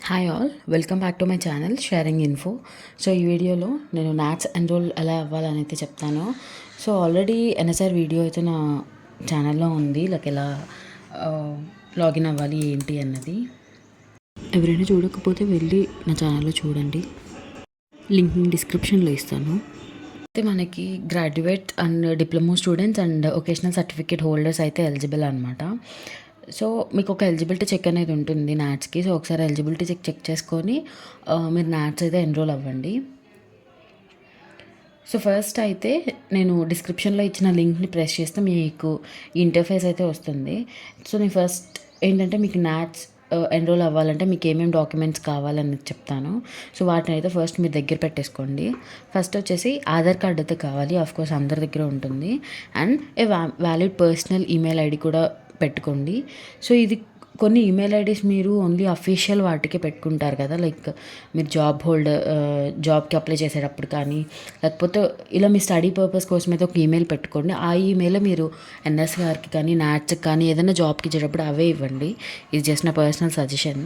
Hi all, welcome back to my channel sharing info. So ఈ వీడియోలో నేను NATS enrol ఎలా అవ్వాలని అయితే చెప్తాను. సో ఆల్రెడీ ఎన్ఎస్ఆర్ వీడియో అయితే నా ఛానల్లో ఉంది, లైక్ ఎలా లాగిన్ అవ్వాలి ఏంటి అన్నది. ఎవరైనా చూడకపోతే వెళ్ళి నా ఛానల్లో చూడండి, లింక్ డిస్క్రిప్షన్లో ఇస్తాను. అయితే మనకి graduate and diploma students and vocational certificate holders అయితే ఎలిజిబుల్ అనమాట. సో మీకు ఒక ఎలిజిబిలిటీ చెక్ అనేది ఉంటుంది నాట్స్కి. సో ఒకసారి ఎలిజిబిలిటీ చెక్ చేసుకొని మీరు నాట్స్ అయితే ఎన్రోల్ అవ్వండి. సో ఫస్ట్ అయితే నేను డిస్క్రిప్షన్లో ఇచ్చిన లింక్ని ప్రెస్ చేస్తే మీకు ఇంటర్ఫేస్ అయితే వస్తుంది. సో నేను ఫస్ట్ ఏంటంటే మీకు నాట్స్ ఎన్రోల్ అవ్వాలంటే మీకు ఏమేమి డాక్యుమెంట్స్ కావాలని చెప్తాను. సో వాటిని అయితే ఫస్ట్ మీ దగ్గర పెట్టేసుకోండి. ఫస్ట్ వచ్చేసి ఆధార్ కార్డ్ అయితే కావాలి, ఆఫ్కోర్స్ అందరి దగ్గర ఉంటుంది. And a valid personal email ID కూడా పెట్టుకోండి. సో ఇది కొన్ని ఈమెయిల్ ఐడీస్ మీరు ఓన్లీ అఫీషియల్ వాటికే పెట్టుకుంటారు కదా, లైక్ మీరు జాబ్కి అప్లై చేసేటప్పుడు కానీ, లేకపోతే ఇలా మీ స్టడీ పర్పస్ కోసం అయితే ఒక ఈమెయిల్ పెట్టుకోండి. ఆ ఈమెయిల్ మీరు ఎన్ఎస్ గారికి కానీ నాట్స్కి కానీ ఏదైనా జాబ్కి ఇచ్చేటప్పుడు అవే ఇవ్వండి. ఇది జస్ట్ నా personal suggestion.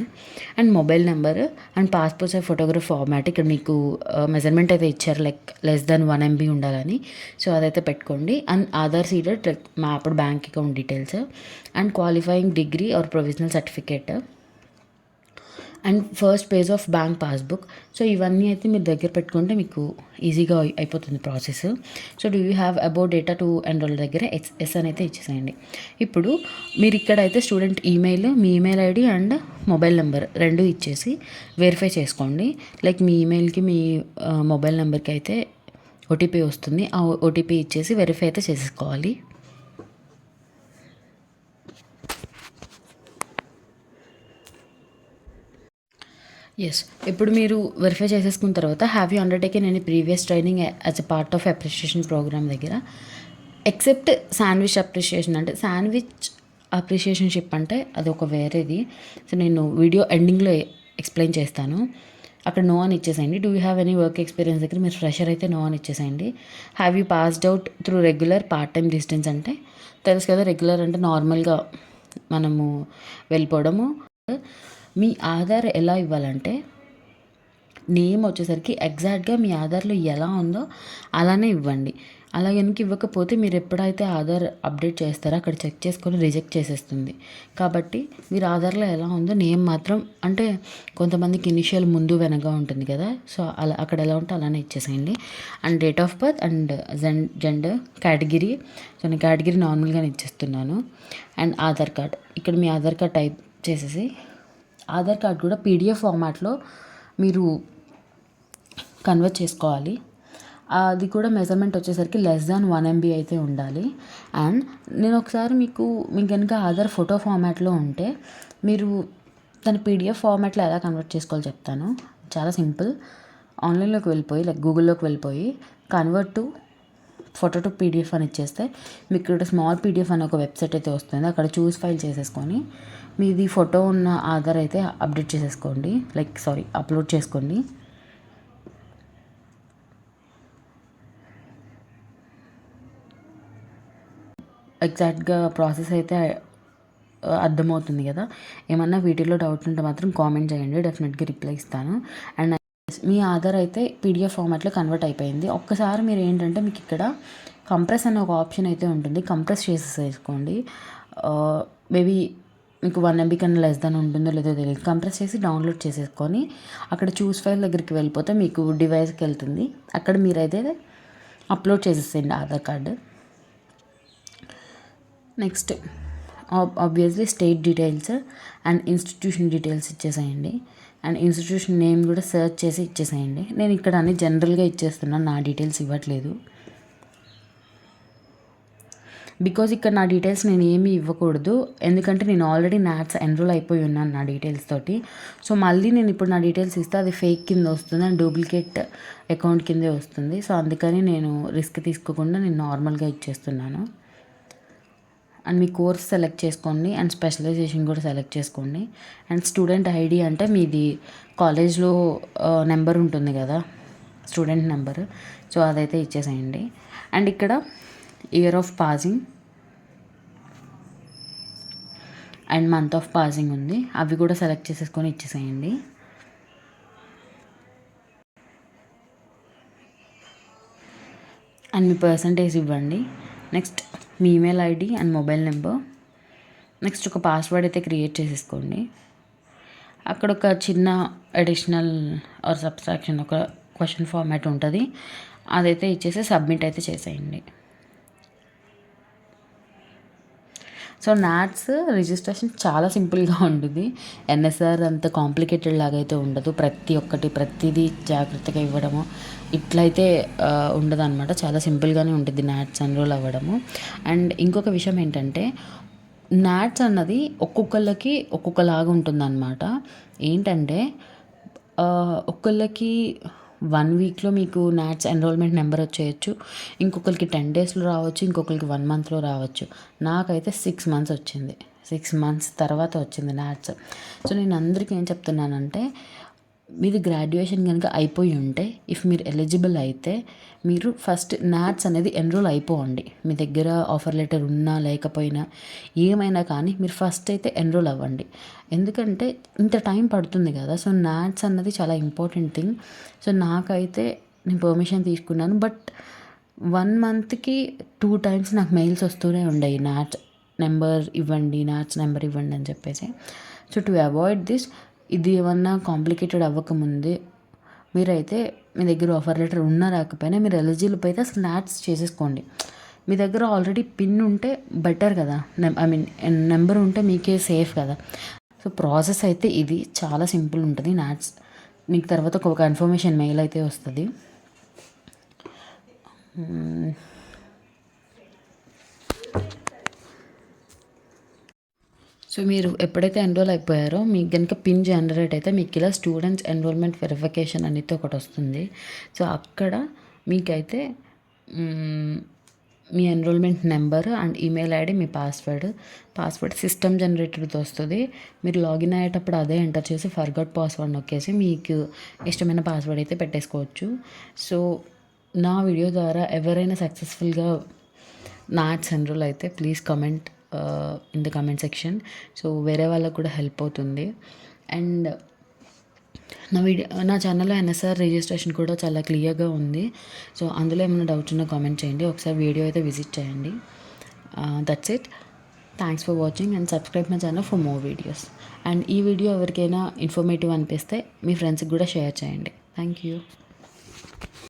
And mobile number and passport size photograph format, ఇక్కడ మీకు మెజర్మెంట్ అయితే ఇచ్చారు, లైక్ లెస్ దెన్ 1 MB ఉండాలని. సో అదైతే పెట్టుకోండి. And Aadhaar seeded mapped bank account details and qualifying degree or provisional certificate and first page of bank passbook. So ఇవన్నీ అయితే మీరు దగ్గర పెట్టుకుంటే మీకు ఈజీగా అయిపోతుంది process. So do you have about data to enrol దగ్గర ఎస్ అని అయితే ఇచ్చేసేయండి. ఇప్పుడు మీరు ఇక్కడైతే student email, me email ID and mobile number రెండు ఇచ్చేసి వెరిఫై చేసుకోండి. లైక్ మీ ఈమెయిల్కి మీ మొబైల్ నెంబర్కి అయితే ఓటీపీ వస్తుంది. ఆ ఓటీపీ ఇచ్చేసి వెరిఫై అయితే చేసుకోవాలి. ఎస్, ఇప్పుడు మీరు వెరిఫై చేసేసుకున్న తర్వాత have you undertaken any previous training as a part of apprenticeship programme దగ్గర, ఎక్సెప్ట్ శాండ్విచ్ అప్రిషియేషన్. అంటే శాండ్విచ్ అప్రిషియేషన్షిప్ అంటే అది ఒక వేరేది. సో నేను వీడియో ఎండింగ్లో ఎక్స్ప్లెయిన్ చేస్తాను. అక్కడ నో అని ఇచ్చేసేయండి. Do you have any work experience దగ్గర మీరు ఫ్రెషర్ అయితే నో అని ఇచ్చేసేయండి. Have you passed out through regular part time distance అంటే తెలుసు కదా, రెగ్యులర్ అంటే నార్మల్గా మనము వెళ్ళిపోవడము. మీ ఆధార్ ఎలా ఇవ్వాలంటే నేమ్ వచ్చేసరికి ఎగ్జాక్ట్గా మీ ఆధార్లో ఎలా ఉందో అలానే ఇవ్వండి. అలా కనుక ఇవ్వకపోతే మీరు ఎప్పుడైతే ఆధార్ అప్డేట్ చేస్తారో అక్కడ చెక్ చేసుకొని రిజెక్ట్ చేసేస్తుంది. కాబట్టి మీరు ఆధార్లో ఎలా ఉందో నేమ్ మాత్రం, అంటే కొంతమందికి ఇనిషియల్ ముందు వెనక ఉంటుంది కదా, సో అలా అక్కడ ఎలా ఉంటే అలానే ఇచ్చేసేయండి. And date of birth and gender category, so నేను కేటగిరీ నార్మల్గానే ఇచ్చేస్తున్నాను. అండ్ ఆధార్ కార్డ్, ఇక్కడ మీ ఆధార్ కార్డ్ టైప్ చేసేసి ఆధార్ కార్డ్ కూడా పీడిఎఫ్ ఫార్మాట్లో మీరు కన్వర్ట్ చేసుకోవాలి. అది కూడా మెజర్మెంట్ వచ్చేసరికి లెస్ దాన్ 1 MB అయితే ఉండాలి. అండ్ నేను ఒకసారి మీకు కనుక ఆధార్ ఫోటో ఫార్మాట్లో ఉంటే మీరు తన పీడిఎఫ్ ఫార్మాట్లో ఎలా కన్వర్ట్ చేసుకోవాలో చెప్తాను. చాలా సింపుల్. ఆన్లైన్లోకి వెళ్ళిపోయి, లైక్ గూగుల్లోకి వెళ్ళిపోయి convert to photo to PDF అని ఇచ్చేస్తే మీకు ఇక్కడ స్మాల్ పీడిఎఫ్ అనే ఒక వెబ్సైట్ అయితే వస్తుంది. అక్కడ చూస్ ఫైల్ చేసేసుకొని మీది ఫోటో ఉన్న ఆధార్ అయితే అప్డేట్ చేసేసుకోండి, అప్లోడ్ చేసుకోండి. ఎగ్జాక్ట్గా ప్రాసెస్ అయితే అర్థమవుతుంది కదా. ఏమన్నా వీటిలో డౌట్ ఉంటే మాత్రం కామెంట్ చేయండి, డెఫినెట్గా రిప్లై ఇస్తాను. అండ్ మీ ఆధార్ అయితే పీడిఎఫ్ ఫార్మాట్లో కన్వర్ట్ అయిపోయింది. ఒక్కసారి మీరు ఏంటంటే మీకు ఇక్కడ కంప్రెస్ అనే ఒక ఆప్షన్ అయితే ఉంటుంది, కంప్రెస్ చేసేసుకోండి. మేబీ మీకు 1 MB కన్నా లెస్ దాన్ ఉంటుందో లేదో తెలియదు. కంప్రెస్ చేసి డౌన్లోడ్ చేసేసుకొని అక్కడ చూస్ ఫైల్ దగ్గరికి వెళ్ళిపోతే మీకు డివైస్కి వెళ్తుంది. అక్కడ మీరైతే అప్లోడ్ చేసేసేయండి Aadhaar card. Next obviously state details and institution details ఇచ్చేసేయండి. అండ్ ఇన్స్టిట్యూషన్ నేమ్ కూడా సెర్చ్ చేసి ఇచ్చేసేయండి. నేను ఇక్కడ అన్ని జనరల్గా ఇచ్చేస్తున్నాను, నా డీటెయిల్స్ ఇవ్వట్లేదు. బికాజ్ ఇక్కడ నా డీటెయిల్స్ నేను ఏమీ ఇవ్వకూడదు, ఎందుకంటే నేను ఆల్రెడీ నాట్స్ ఎన్రోల్ అయిపోయి ఉన్నాను నా డీటెయిల్స్ తోటి. సో మళ్ళీ నేను ఇప్పుడు నా డీటెయిల్స్ ఇస్తే అది ఫేక్ కింద వస్తుంది అండ్ డూప్లికేట్ అకౌంట్ కిందే వస్తుంది. సో అందుకని నేను రిస్క్ తీసుకోకుండా నేను నార్మల్గా ఇచ్చేస్తున్నాను. అండ్ మీ కోర్స్ సెలెక్ట్ చేసుకోండి అండ్ స్పెషలైజేషన్ కూడా సెలెక్ట్ చేసుకోండి. అండ్ స్టూడెంట్ ఐడి అంటే మీది కాలేజ్లో నెంబర్ ఉంటుంది కదా, స్టూడెంట్ నెంబర్, సో అదైతే ఇచ్చేసేయండి. అండ్ ఇక్కడ year of passing and month of passing ఉంది, అవి కూడా సెలెక్ట్ చేసేసుకొని ఇచ్చేసేయండి. అండ్ మీ పర్సంటేజ్ ఇవ్వండి. Next me email ID and mobile number. Next ఒక పాస్వర్డ్ అయితే క్రియేట్ చేసేసుకోండి. అక్కడ ఒక చిన్న అడిషనల్ ఆర్ సబ్స్ట్రాక్షన్ ఒక క్వశ్చన్ ఫార్మాట్ ఉంటుంది, అదైతే ఇచ్చేసి సబ్మిట్ అయితే చేసేయండి. సో నాట్స్ రిజిస్ట్రేషన్ చాలా సింపుల్గా ఉంటుంది. ఎన్ఎస్ఆర్ అంత కాంప్లికేటెడ్ లాగా అయితే ఉండదు. ప్రతిదీ జాగ్రత్తగా ఇవ్వడము ఇట్లయితే ఉండదు అనమాట. చాలా సింపుల్గానే ఉంటుంది నాట్స్ ఎన్రోల్ అవ్వడము. అండ్ ఇంకొక విషయం ఏంటంటే నాట్స్ అన్నది ఒక్కొక్కళ్ళకి ఒక్కొక్కలాగా ఉంటుందన్నమాట. ఏంటంటే ఒకళ్ళకి 1 వీక్లో మీకు నాట్స్ ఎన్రోల్మెంట్ నెంబర్ వచ్చేయచ్చు, ఇంకొకరికి 10 డేస్లో రావచ్చు, ఇంకొకరికి 1 మంత్లో రావచ్చు. నాకైతే 6 మంత్స్ వచ్చింది. 6 మంత్స్ తర్వాత వచ్చింది నాట్స్. సో నేను అందరికీ ఏం చెప్తున్నానంటే మీది గ్రాడ్యుయేషన్ కనుక అయిపోయి ఉంటే, ఇఫ్ మీరు ఎలిజిబుల్ అయితే మీరు ఫస్ట్ నాట్స్ అనేది ఎన్రోల్ అయిపోండి. మీ దగ్గర ఆఫర్ లెటర్ ఉన్నా లేకపోయినా ఏమైనా కానీ మీరు ఫస్ట్ అయితే ఎన్రోల్ అవ్వండి. ఎందుకంటే ఇంత టైం పడుతుంది కదా. సో నాట్స్ అన్నది చాలా ఇంపార్టెంట్ థింగ్. సో నాకైతే నేను పర్మిషన్ తీసుకున్నాను, బట్ 1 మంత్కి 2 టైమ్స్ నాకు మెయిల్స్ వస్తూనే ఉండేవి, నాట్స్ నెంబర్ ఇవ్వండి, నాట్స్ నెంబర్ ఇవ్వండి అని చెప్పేసి. సో టు అవాయిడ్ దిస్, ఇది ఏమన్నా కాంప్లికేటెడ్ అవ్వకముందే మీరైతే మీ దగ్గర ఆఫర్ లెటర్ ఉన్నా రాకపోయినా మీరు ఎలిజిబుల్ అయితే అసలు నాట్స్ చేసేసుకోండి. మీ దగ్గర ఆల్రెడీ పిన్ ఉంటే బెటర్ కదా, నెంబర్ ఉంటే మీకే సేఫ్ కదా. సో ప్రాసెస్ అయితే ఇది చాలా సింపుల్ ఉంటుంది. నాట్స్ మీకు తర్వాత ఒక కన్ఫర్మేషన్ మెయిల్ అయితే వస్తుంది. సో మీరు ఎప్పుడైతే ఎన్రోల్ అయిపోయారో మీకు కనుక పిన్ జనరేట్ అయితే మీకు ఇలా స్టూడెంట్స్ ఎన్రోల్మెంట్ వెరిఫికేషన్ అనేది ఒకటి వస్తుంది. సో అక్కడ మీకైతే మీ enrolment number and email ID, మీ పాస్వర్డ్ సిస్టమ్ జనరేటర్తో వస్తుంది. మీరు లాగిన్ అయ్యేటప్పుడు అదే ఎంటర్ చేసి ఫర్గాట్ పాస్వర్డ్ నొక్కేసి మీకు ఇష్టమైన పాస్వర్డ్ అయితే పెట్టేసుకోవచ్చు. సో నా వీడియో ద్వారా ఎవరైనా సక్సెస్ఫుల్గా నాట్స్ ఎన్రోల్ అయితే please comment in the comment section. So వేరే వాళ్ళకు కూడా హెల్ప్ అవుతుంది. అండ్ నా ఛానల్లో ఎన్ఎస్ఆర్ రిజిస్ట్రేషన్ కూడా చాలా క్లియర్గా ఉంది. సో అందులో ఏమైనా డౌట్స్ ఉన్నా కామెంట్ చేయండి, ఒకసారి వీడియో అయితే విజిట్ చేయండి. That's it. Thanks for watching and subscribe my channel for more videos. And ఈ వీడియో ఎవరికైనా ఇన్ఫర్మేటివ్ అనిపిస్తే మీ ఫ్రెండ్స్కి కూడా షేర్ చేయండి. Thank you.